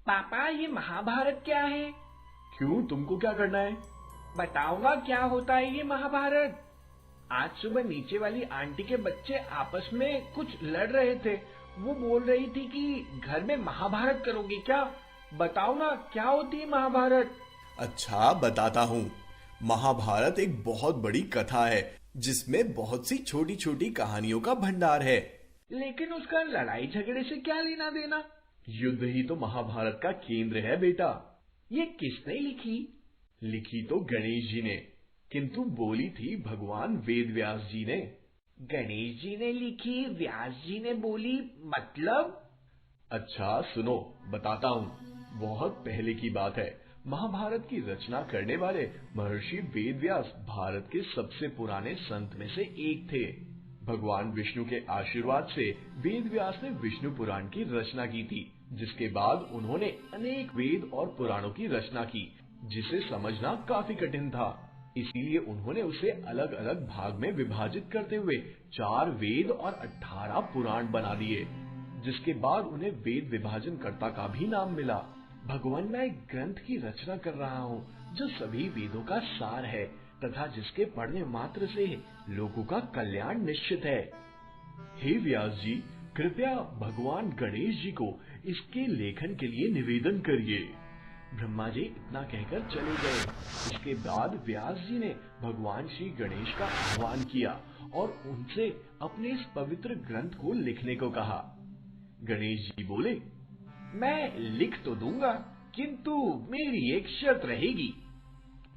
पापा ये महाभारत क्या है? क्यों, तुमको क्या करना है? बताओगा क्या होता है ये महाभारत? आज सुबह नीचे वाली आंटी के बच्चे आपस में कुछ लड़ रहे थे। वो बोल रही थी कि घर में महाभारत करोगे क्या? बताओ ना क्या होती है महाभारत? अच्छा, बताता हूँ। महाभारत एक बहुत बड़ी कथा है जिसमें बहुत सी छोटी छोटी कहानियों का भंडार है। लेकिन उसका लड़ाई झगड़े से क्या लेना देना? युद्ध ही तो महाभारत का केंद्र है बेटा। ये किसने लिखी? लिखी तो गणेश जी ने, किंतु बोली थी भगवान वेद व्यास जी ने। गणेश जी ने लिखी, व्यास जी ने बोली, मतलब? अच्छा सुनो, बताता हूँ। बहुत पहले की बात है। महाभारत की रचना करने वाले महर्षि वेद व्यास भारत के सबसे पुराने संत में से एक थे। भगवान विष्णु के आशीर्वाद से वेद व्यास ने विष्णु पुराण की रचना की थी, जिसके बाद उन्होंने अनेक वेद और पुराणों की रचना की, जिसे समझना काफी कठिन था। इसीलिए उन्होंने उसे अलग अलग भाग में विभाजित करते हुए 4 वेद और 18 पुराण बना दिए, जिसके बाद उन्हें वेद विभाजन कर्ता का भी नाम मिला। भगवान, मैं एक ग्रंथ की रचना कर रहा हूँ जो सभी वेदों का सार है तथा जिसके पढ़ने मात्र से लोगों का कल्याण निश्चित है। हे व्यास जी, कृपया भगवान गणेश जी को इसके लेखन के लिए निवेदन करिए। ब्रह्मा जी इतना कहकर चले गए। इसके बाद व्यास जी ने भगवान श्री गणेश का आह्वान किया और उनसे अपने इस पवित्र ग्रंथ को लिखने को कहा। गणेश जी बोले, मैं लिख तो दूंगा, किंतु मेरी एक शर्त रहेगी।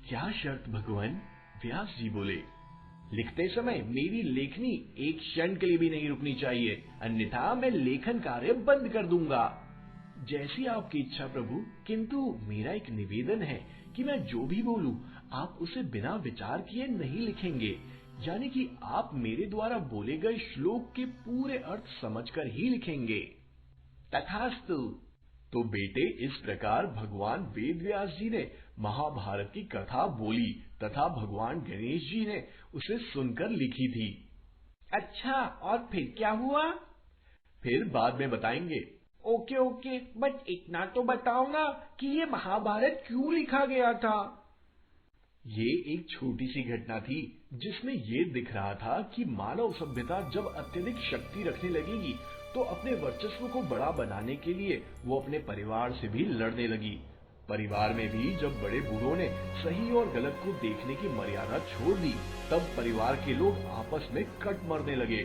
क्या शर्त भगवान? व्यास जी बोले, लिखते समय मेरी लेखनी एक क्षण के लिए भी नहीं रुकनी चाहिए, अन्यथा मैं लेखन कार्य बंद कर दूंगा। जैसी आपकी इच्छा प्रभु, किंतु मेरा एक निवेदन है कि मैं जो भी बोलूं आप उसे बिना विचार किए नहीं लिखेंगे, यानी कि आप मेरे द्वारा बोले गए श्लोक के पूरे अर्थ समझकर ही लिखेंगे। तथास्तु। तो बेटे, इस प्रकार भगवान वेद व्यास जी ने महाभारत की कथा बोली तथा भगवान गणेश जी ने उसे सुनकर लिखी थी। अच्छा, और फिर क्या हुआ? फिर बाद में बताएंगे। ओके ओके, बट इतना तो बताओ ना कि ये महाभारत क्यों लिखा गया था? ये एक छोटी सी घटना थी जिसमें ये दिख रहा था कि मानव सभ्यता जब अत्यधिक शक्ति रखने लगेगी तो अपने वर्चस्व को बड़ा बनाने के लिए वो अपने परिवार से भी लड़ने लगी। परिवार में भी जब बड़े बूढ़ों ने सही और गलत को देखने की मर्यादा छोड़ दी, तब परिवार के लोग आपस में कट मरने लगे।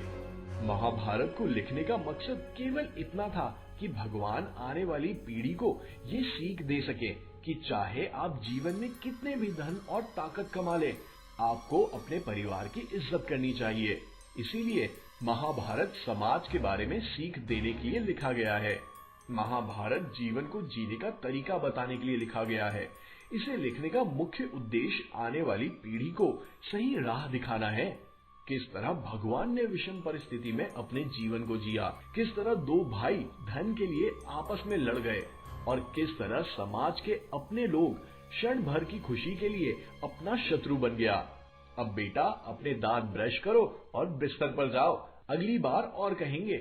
महाभारत को लिखने का मकसद केवल इतना था कि भगवान आने वाली पीढ़ी को ये सीख दे सके कि चाहे आप जीवन में कितने भी धन और ताकत कमा लें, आपको अपने परिवार की इज्जत करनी चाहिए। इसीलिए महाभारत समाज के बारे में सीख देने के लिए लिखा गया है। महाभारत जीवन को जीने का तरीका बताने के लिए लिखा गया है। इसे लिखने का मुख्य उद्देश्य आने वाली पीढ़ी को सही राह दिखाना है। किस तरह भगवान ने विषम परिस्थिति में अपने जीवन को जिया, किस तरह 2 भाई धन के लिए आपस में लड़ गए और किस तरह समाज के अपने लोग क्षण भर की खुशी के लिए अपना शत्रु बन गया। अब बेटा, अपने दांत ब्रश करो और बिस्तर पर जाओ, अगली बार और कहेंगे।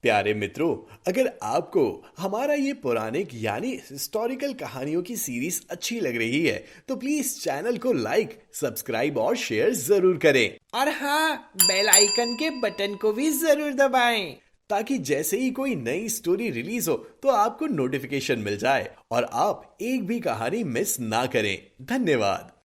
प्यारे मित्रों, अगर आपको हमारा ये पौराणिक यानी हिस्टोरिकल कहानियों की सीरीज अच्छी लग रही है तो प्लीज चैनल को लाइक, सब्सक्राइब और शेयर जरूर करें। और हाँ, बेल आइकन के बटन को भी जरूर दबाएं, ताकि जैसे ही कोई नई स्टोरी रिलीज हो तो आपको नोटिफिकेशन मिल जाए और आप एक भी कहानी मिस ना करें। धन्यवाद।